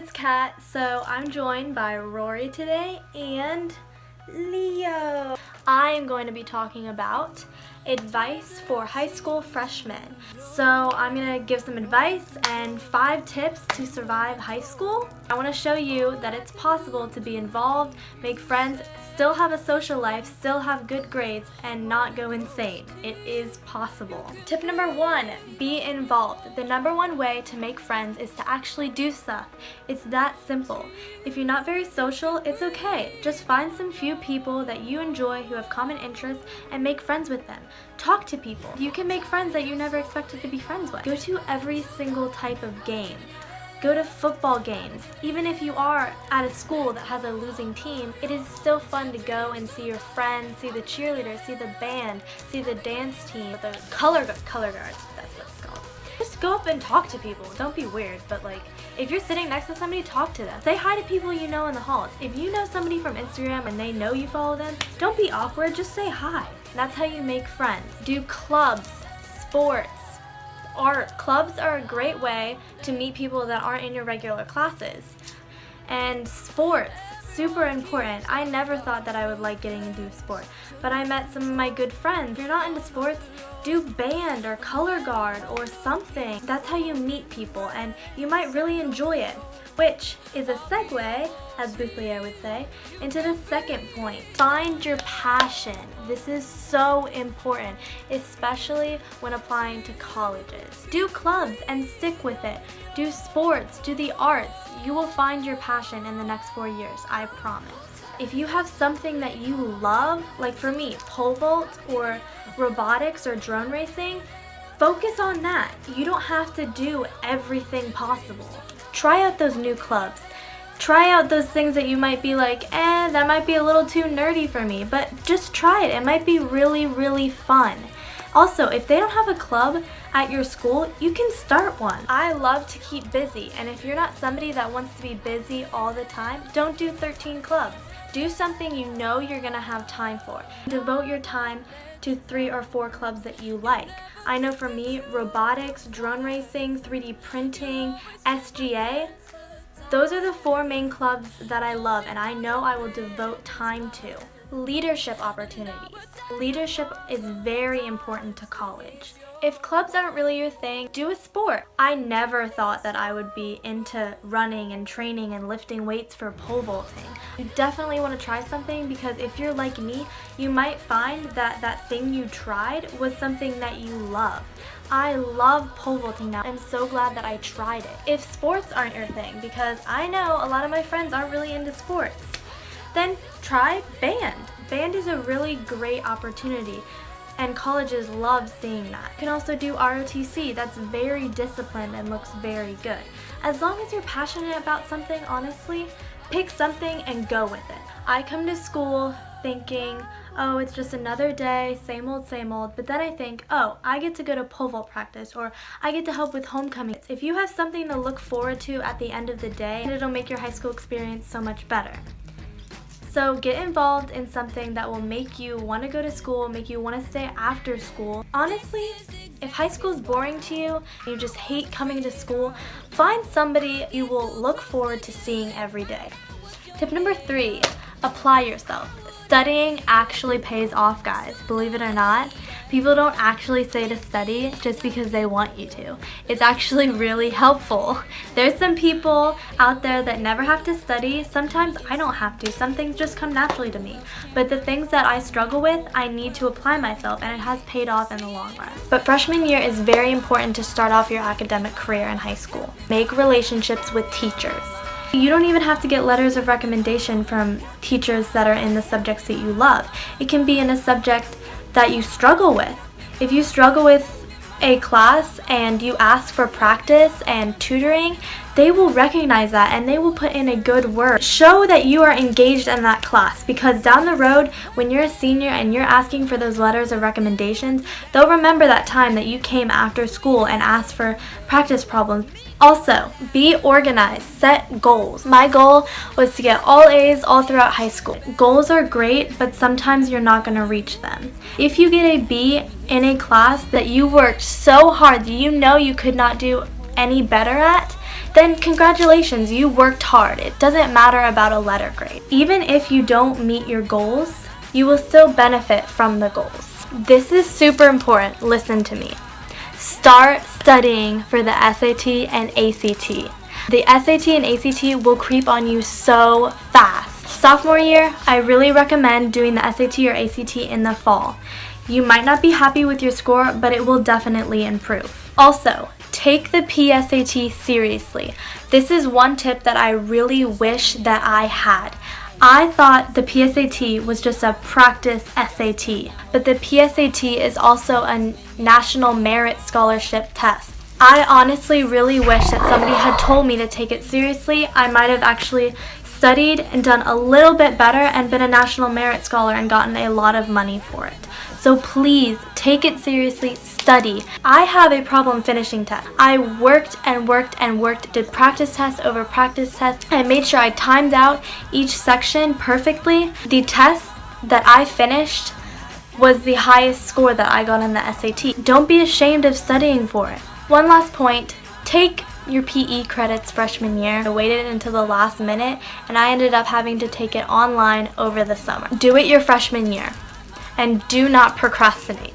it's Kat. So I'm joined by Rory today and Leo. I am going to be talking about advice for high school freshmen. So I'm going to give some advice and 5 tips to survive high school. I want to show you that it's possible to be involved, make friends, still have a social life, still have good grades, and not go insane. It is possible. Tip number 1, be involved. The number 1 way to make friends is to actually do stuff. It's that simple. If you're not very social, it's okay. Just find some few people that you enjoy who have common interests and make friends with them. Talk to people. You can make friends that you never expected to be friends with. Go to every single type of game. Go to football games. Even if you are at a school that has a losing team, it is still fun to go and see your friends, see the cheerleaders, see the band, see the dance team, the color guards, that's what it's called. Just go up and talk to people. Don't be weird, but like, if you're sitting next to somebody, talk to them. Say hi to people you know in the halls. If you know somebody from Instagram and they know you follow them, don't be awkward, just say hi. That's how you make friends. Do clubs, sports, art. Clubs are a great way to meet people that aren't in your regular classes. And sports, super important. I never thought that I would like getting into a sport, but I met some of my good friends. If you're not into sports, do band or color guard or something. That's how you meet people and you might really enjoy it. Which is a segue, as Bouclier would say, into the second point. Find your passion. This is so important, especially when applying to colleges. Do clubs and stick with it. Do sports, do the arts. You will find your passion in the next 4 years, I promise. If you have something that you love, like for me, pole vault or robotics or drone racing, focus on that. You don't have to do everything possible. Try out those new clubs. Try out those things that you might be like, that might be a little too nerdy for me, but just try it. It might be really, really fun. Also, if they don't have a club at your school, you can start one. I love to keep busy, and if you're not somebody that wants to be busy all the time, don't do 13 clubs. Do something you know you're gonna have time for. Devote your time to 3 or 4 clubs that you like. I know for me, robotics, drone racing, 3D printing, SGA, those are the 4 main clubs that I love and I know I will devote time to. Leadership opportunities. Leadership is very important to college. If clubs aren't really your thing, do a sport. I never thought that I would be into running and training and lifting weights for pole vaulting. You definitely want to try something because if you're like me, you might find that that thing you tried was something that you love. I love pole vaulting now. I'm so glad that I tried it. If sports aren't your thing, because I know a lot of my friends aren't really into sports, then try band. Band is a really great opportunity. And colleges love seeing that. You can also do ROTC. That's very disciplined and looks very good. As long as you're passionate about something, honestly, pick something and go with it. I come to school thinking, oh, it's just another day, same old, but then I think, oh, I get to go to pole vault practice or I get to help with homecoming. If you have something to look forward to at the end of the day, it'll make your high school experience so much better. So get involved in something that will make you want to go to school, make you want to stay after school. Honestly, if high school is boring to you, you just hate coming to school, find somebody you will look forward to seeing every day. Tip number 3, apply yourself. Studying actually pays off, guys. Believe it or not, people don't actually say to study just because they want you to. It's actually really helpful. There's some people out there that never have to study. Sometimes I don't have to. Some things just come naturally to me. But the things that I struggle with, I need to apply myself, and it has paid off in the long run. But freshman year is very important to start off your academic career in high school. Make relationships with teachers. You don't even have to get letters of recommendation from teachers that are in the subjects that you love. It can be in a subject that you struggle with. If you struggle with a class and you ask for practice and tutoring, they will recognize that and they will put in a good word. Show that you are engaged in that class, because down the road, when you're a senior and you're asking for those letters of recommendations, they'll remember that time that you came after school and asked for practice problems. Also, be organized, set goals. My goal was to get all A's all throughout high school. Goals are great, but sometimes you're not going to reach them. If you get a B in a class that you worked so hard that you know you could not do any better at, then congratulations, you worked hard. It doesn't matter about a letter grade. Even if you don't meet your goals, you will still benefit from the goals. This is super important. Listen to me. Start studying for the SAT and ACT. The SAT and ACT will creep on you so fast. Sophomore year, I really recommend doing the SAT or ACT in the fall. You might not be happy with your score, but it will definitely improve. Also, take the PSAT seriously. This is one tip that I really wish that I had. I thought the PSAT was just a practice SAT, but the PSAT is also a National Merit Scholarship test. I honestly really wish that somebody had told me to take it seriously. I might have actually studied and done a little bit better and been a National Merit Scholar and gotten a lot of money for it. So please take it seriously, study. I have a problem finishing tests. I worked and worked and worked, did practice tests over practice tests. I made sure I timed out each section perfectly. The test that I finished was the highest score that I got on the SAT. Don't be ashamed of studying for it. One last point, take your PE credits freshman year. I waited until the last minute and I ended up having to take it online over the summer. Do it your freshman year and do not procrastinate.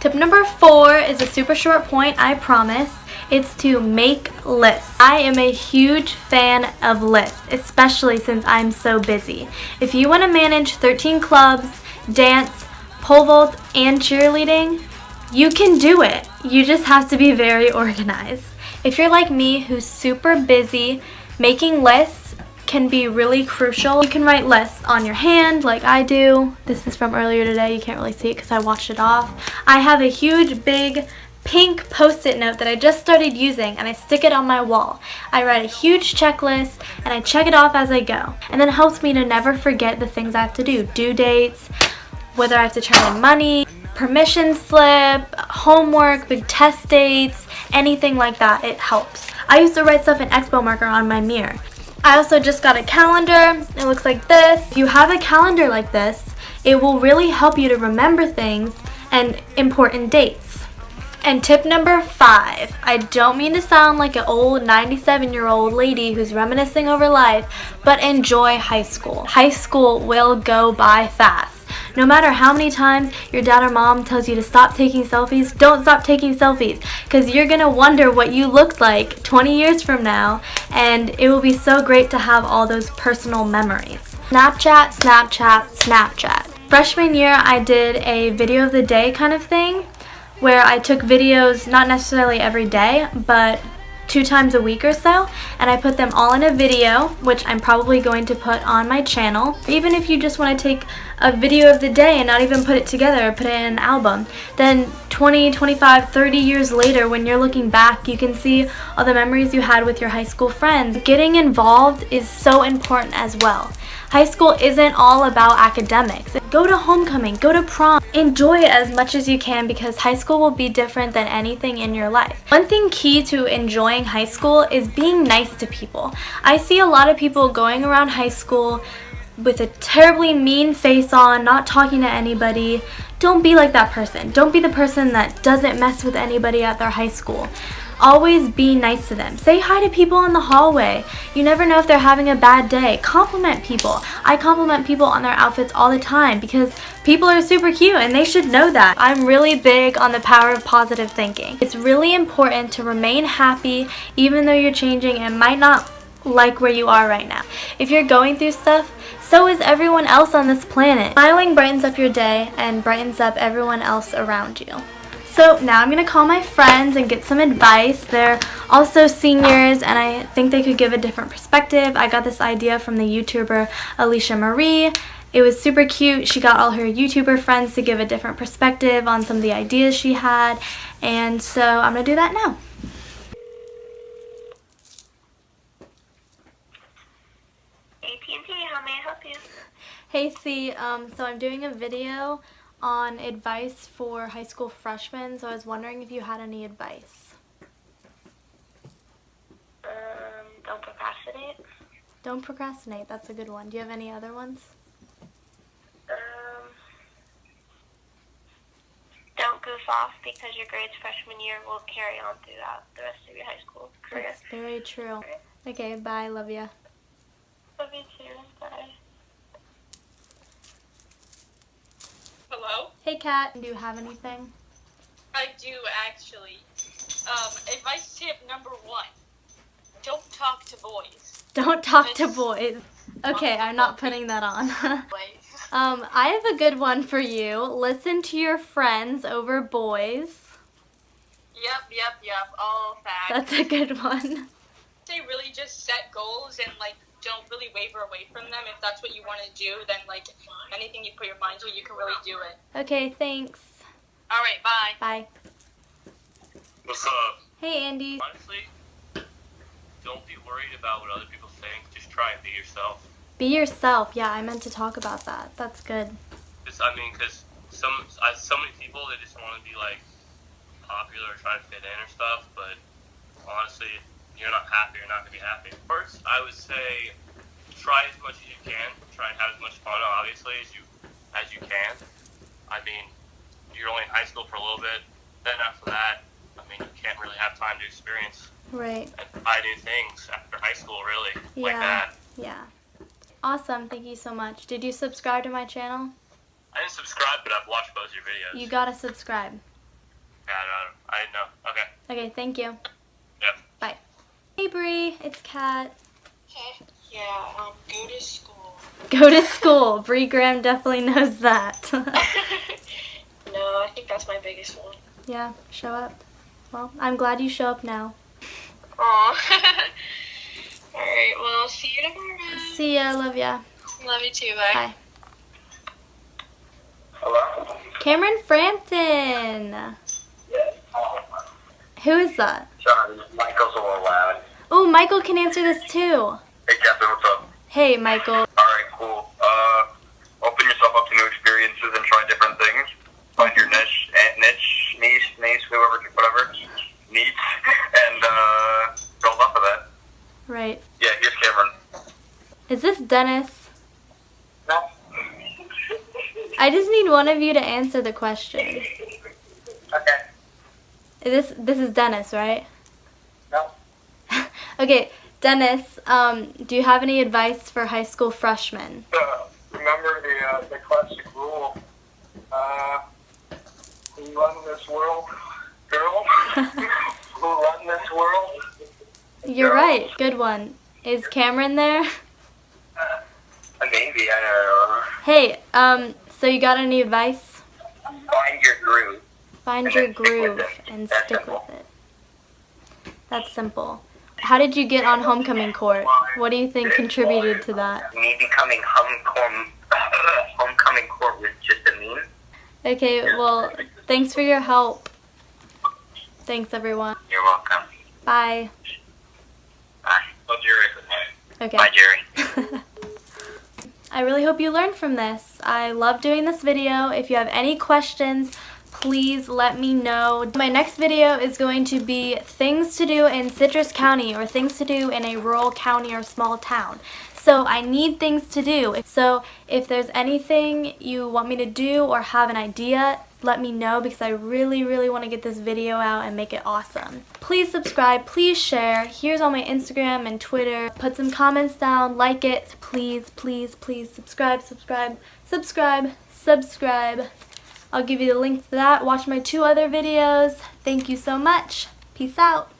Tip number 4 is a super short point, I promise. It's to make lists. I am a huge fan of lists, especially since I'm so busy. If you want to manage 13 clubs, dance, pole vault, and cheerleading, you can do it. You just have to be very organized. If you're like me who's super busy, making lists can be really crucial. You can write lists on your hand like I do. This is from earlier today. You can't really see it because I washed it off. I have a huge big pink post-it note that I just started using and I stick it on my wall. I write a huge checklist and I check it off as I go. And then it helps me to never forget the things I have to do. Due dates, whether I have to turn in money, permission slip, homework, big test dates, anything like that, it helps. I used to write stuff in Expo marker on my mirror. I also just got a calendar. It looks like this. If you have a calendar like this, it will really help you to remember things and important dates. And tip number 5, I don't mean to sound like an old 97-year-old lady who's reminiscing over life, but enjoy high school. High school will go by fast. No matter how many times your dad or mom tells you to stop taking selfies, don't stop taking selfies because you're going to wonder what you looked like 20 years from now, and it will be so great to have all those personal memories. Snapchat, Snapchat, Snapchat. Freshman year I did a video of the day kind of thing where I took videos not necessarily every day but 2 times a week or so, and I put them all in a video, which I'm probably going to put on my channel. Even if you just want to take a video of the day and not even put it together or put it in an album, then 20, 25, 30 years later when you're looking back, you can see all the memories you had with your high school friends. Getting involved is so important as well. High school isn't all about academics. Go to homecoming, go to prom. Enjoy it as much as you can because high school will be different than anything in your life. One thing key to enjoying high school is being nice to people. I see a lot of people going around high school with a terribly mean face on, not talking to anybody. Don't be like that person. Don't be the person that doesn't mess with anybody at their high school. Always be nice to them. Say hi to people in the hallway. You never know if they're having a bad day. Compliment people. I compliment people on their outfits all the time because people are super cute and they should know that. I'm really big on the power of positive thinking. It's really important to remain happy even though you're changing and might not like where you are right now. If you're going through stuff, so is everyone else on this planet. Smiling brightens up your day and brightens up everyone else around you. So now I'm going to call my friends and get some advice. They're also seniors and I think they could give a different perspective. I got this idea from the YouTuber AlishaMarie. It was super cute. She got all her YouTuber friends to give a different perspective on some of the ideas she had. And so I'm going to do that now. AT&T, how may I help you? Hey C, so I'm doing a video on advice for high school freshmen, so I was wondering if you had any advice. Don't procrastinate. Don't procrastinate, that's a good one. Do you have any other ones? Don't go this off because your grades freshman year will carry on throughout the rest of your high school career. That's very true. Okay, bye. Love ya. Love you too. Bye. Hello? Hey, Kat. Do you have anything? I do, actually. Advice tip number 1. Don't talk to boys. Don't talk to boys. Okay, I'm not putting that on. I have a good one for you. Listen to your friends over boys. Yep. All facts. That's a good one. They really just set goals and, like, don't really waver away from them. If that's what you want to do, then, like, anything you put your mind to, you can really do it. Okay, thanks. All right, bye. Bye. What's up? Hey, Andy. Honestly, don't be worried about what other people think. Just try and be yourself. Be yourself. Yeah, I meant to talk about that. That's good. Because so many people, they just want to be like popular or try to fit in or stuff. But honestly, you're not happy. You're not gonna be happy. First, I would say try as much as you can. Try and have as much fun, obviously, as you can. I mean, you're only in high school for a little bit. Then after that, I mean, you can't really have time to experience Right. and try new things after high school, really. Like that. Yeah. Awesome. Thank you so much. Did you subscribe to my channel? I didn't subscribe, but I've watched both your videos. You gotta subscribe. Yeah, I didn't know. Okay. Okay, thank you. Yep. Bye. Hey, Bree. It's Kat. Okay. Yeah, go to school. Go to school. Bree Graham definitely knows that. No, I think that's my biggest one. Yeah, show up. Well, I'm glad you show up now. Aw. Alright, well, see you tomorrow. See ya. Love ya. Love you too, bye. Bye. Hello? Cameron Frampton. Yes. Who is that? Sorry, Michael's a little loud. Oh, Michael can answer this too. Hey, Captain, what's up? Hey, Michael. Alright, cool. Open yourself up to new experiences and try different things. Find your niche, niece, whoever, whatever, niece, and, build off of that. Right. Yeah, here's Cameron. Is this Dennis? No. I just need one of you to answer the question. Okay. This is Dennis, right? No. Okay, Dennis, do you have any advice for high school freshmen? Remember the classic rule, who run this world? Girl? Who run this world? You're right. Good one. Is Cameron there? Maybe, I Hey, so you got any advice? don't know. Find your groove. Find And your then stick with groove it. and That's stick simple. with it. That's simple. How did you get on homecoming court? What do you think contributed to that? Me becoming homecoming court was just a meme. Okay, well, thanks for your help. Thanks, everyone. You're welcome. Bye. Bye. Oh, Jerry. Okay. Bye, Jerry. I really hope you learned from this. I love doing this video. If you have any questions, please let me know. My next video is going to be things to do in Citrus County or things to do in a rural county or small town. So I need things to do. So if there's anything you want me to do or have an idea, let me know because I really, really want to get this video out and make it awesome. Please subscribe, please share. Here's all my Instagram and Twitter. Put some comments down, like it. Please, please, please subscribe, subscribe, subscribe, subscribe. I'll give you the link to that. Watch my 2 other videos. Thank you so much. Peace out.